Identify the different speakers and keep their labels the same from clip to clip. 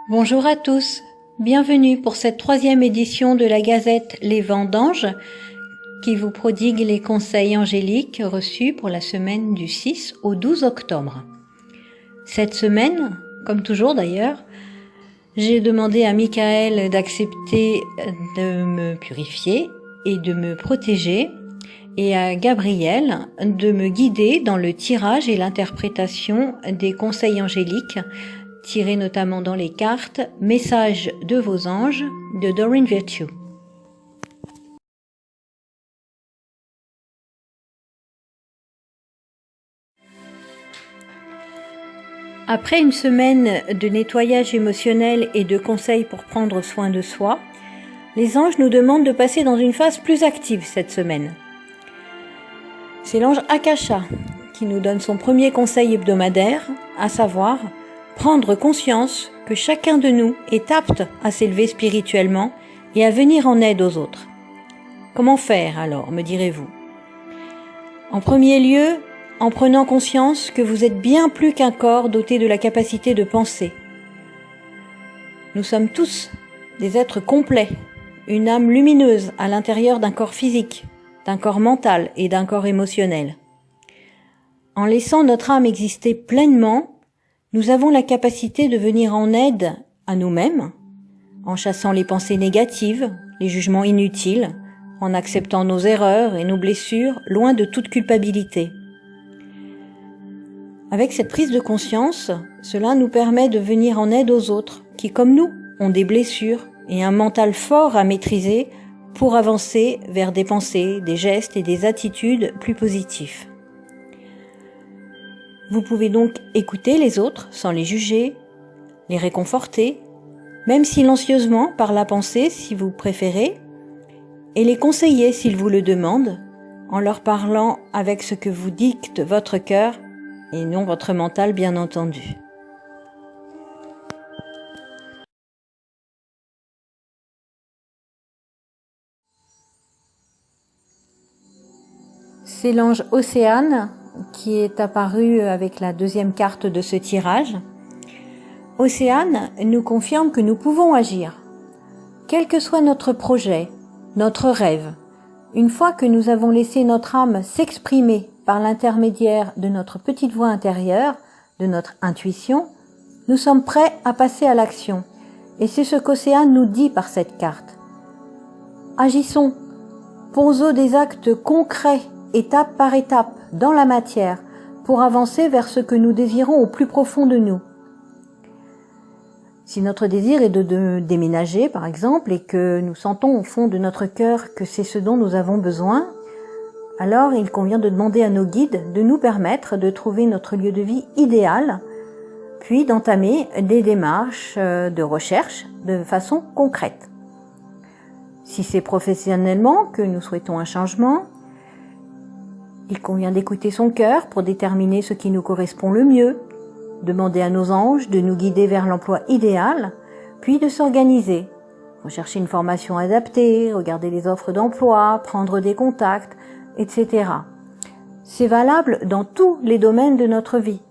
Speaker 1: Bonjour à tous, bienvenue pour cette 3e édition de la Gazette Les Vendanges qui vous prodigue les conseils angéliques reçus pour la semaine du 6 au 12 octobre. Cette semaine, comme toujours d'ailleurs, j'ai demandé à Michael d'accepter de me purifier et de me protéger et à Gabriel de me guider dans le tirage et l'interprétation des conseils angéliques tirés notamment dans les cartes « Message de vos anges » de Doreen Virtue. Après une semaine de nettoyage émotionnel et de conseils pour prendre soin de soi, les anges nous demandent de passer dans une phase plus active cette semaine. C'est l'ange Akasha qui nous donne son premier conseil hebdomadaire, à savoir prendre conscience que chacun de nous est apte à s'élever spirituellement et à venir en aide aux autres. Comment faire alors, me direz-vous? En premier lieu, en prenant conscience que vous êtes bien plus qu'un corps doté de la capacité de penser. Nous sommes tous des êtres complets, une âme lumineuse à l'intérieur d'un corps physique, d'un corps mental et d'un corps émotionnel. En laissant notre âme exister pleinement, nous avons la capacité de venir en aide à nous-mêmes, en chassant les pensées négatives, les jugements inutiles, en acceptant nos erreurs et nos blessures, loin de toute culpabilité. Avec cette prise de conscience, cela nous permet de venir en aide aux autres, qui comme nous ont des blessures et un mental fort à maîtriser pour avancer vers des pensées, des gestes et des attitudes plus positifs. Vous pouvez donc écouter les autres sans les juger, les réconforter, même silencieusement par la pensée si vous préférez, et les conseiller s'ils vous le demandent, en leur parlant avec ce que vous dicte votre cœur et non votre mental bien entendu. C'est l'ange Océane qui est apparu avec la deuxième carte de ce tirage. Océane nous confirme que nous pouvons agir. Quel que soit notre projet, notre rêve, une fois que nous avons laissé notre âme s'exprimer par l'intermédiaire de notre petite voix intérieure, de notre intuition, nous sommes prêts à passer à l'action. Et c'est ce qu'Océane nous dit par cette carte. Agissons, posons des actes concrets, étape par étape, dans la matière, pour avancer vers ce que nous désirons au plus profond de nous. Si notre désir est de déménager, par exemple, et que nous sentons au fond de notre cœur que c'est ce dont nous avons besoin, alors il convient de demander à nos guides de nous permettre de trouver notre lieu de vie idéal, puis d'entamer des démarches de recherche de façon concrète. Si c'est professionnellement que nous souhaitons un changement, il convient d'écouter son cœur pour déterminer ce qui nous correspond le mieux, demander à nos anges de nous guider vers l'emploi idéal, puis de s'organiser, rechercher une formation adaptée, regarder les offres d'emploi, prendre des contacts, etc. C'est valable dans tous les domaines de notre vie.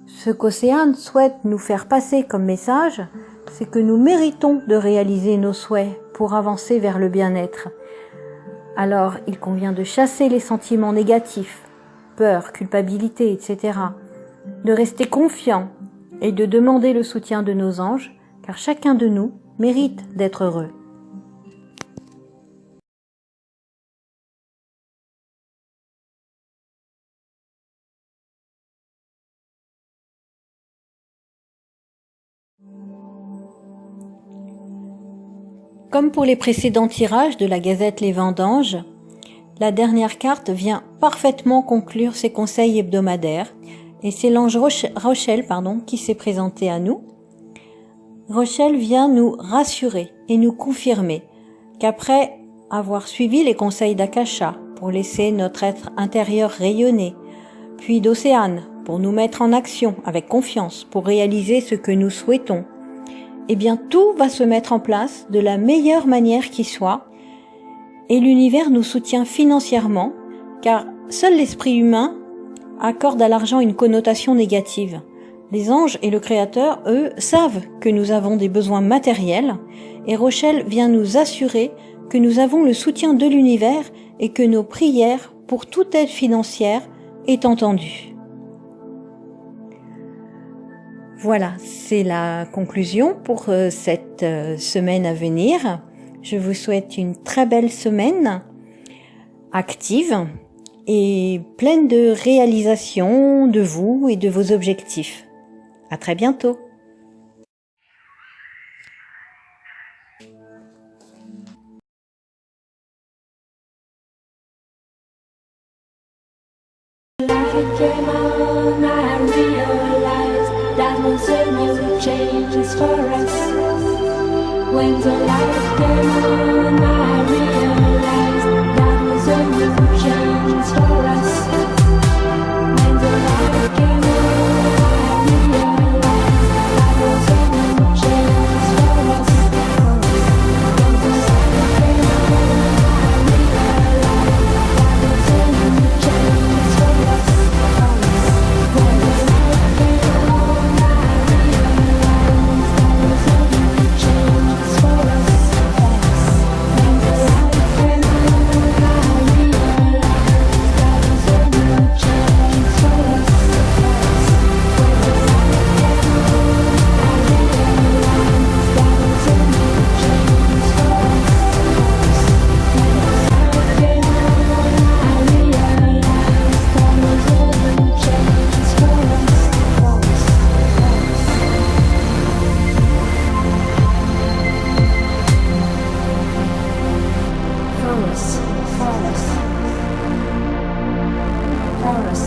Speaker 1: Ce qu'Océane souhaite nous faire passer comme message, c'est que nous méritons de réaliser nos souhaits pour avancer vers le bien-être. Alors, il convient de chasser les sentiments négatifs, peur, culpabilité, etc., de rester confiant et de demander le soutien de nos anges, car chacun de nous mérite d'être heureux. Comme pour les précédents tirages de la Gazette Les Vendanges, la dernière carte vient parfaitement conclure ces conseils hebdomadaires et c'est l'ange Rochelle qui s'est présenté à nous. Rochelle vient nous rassurer et nous confirmer qu'après avoir suivi les conseils d'Akasha pour laisser notre être intérieur rayonner, puis d'Océane pour nous mettre en action avec confiance pour réaliser ce que nous souhaitons, eh bien tout va se mettre en place de la meilleure manière qui soit et l'univers nous soutient financièrement car seul l'esprit humain accorde à l'argent une connotation négative. Les anges et le Créateur, eux, savent que nous avons des besoins matériels, et Rochelle vient nous assurer que nous avons le soutien de l'univers et que nos prières pour toute aide financière est entendue. Voilà, c'est la conclusion pour cette semaine à venir. Je vous souhaite une très belle semaine, active et pleine de réalisations de vous et de vos objectifs. À très bientôt.
Speaker 2: Life came on, I realized that most of new changes for us. When the light came on,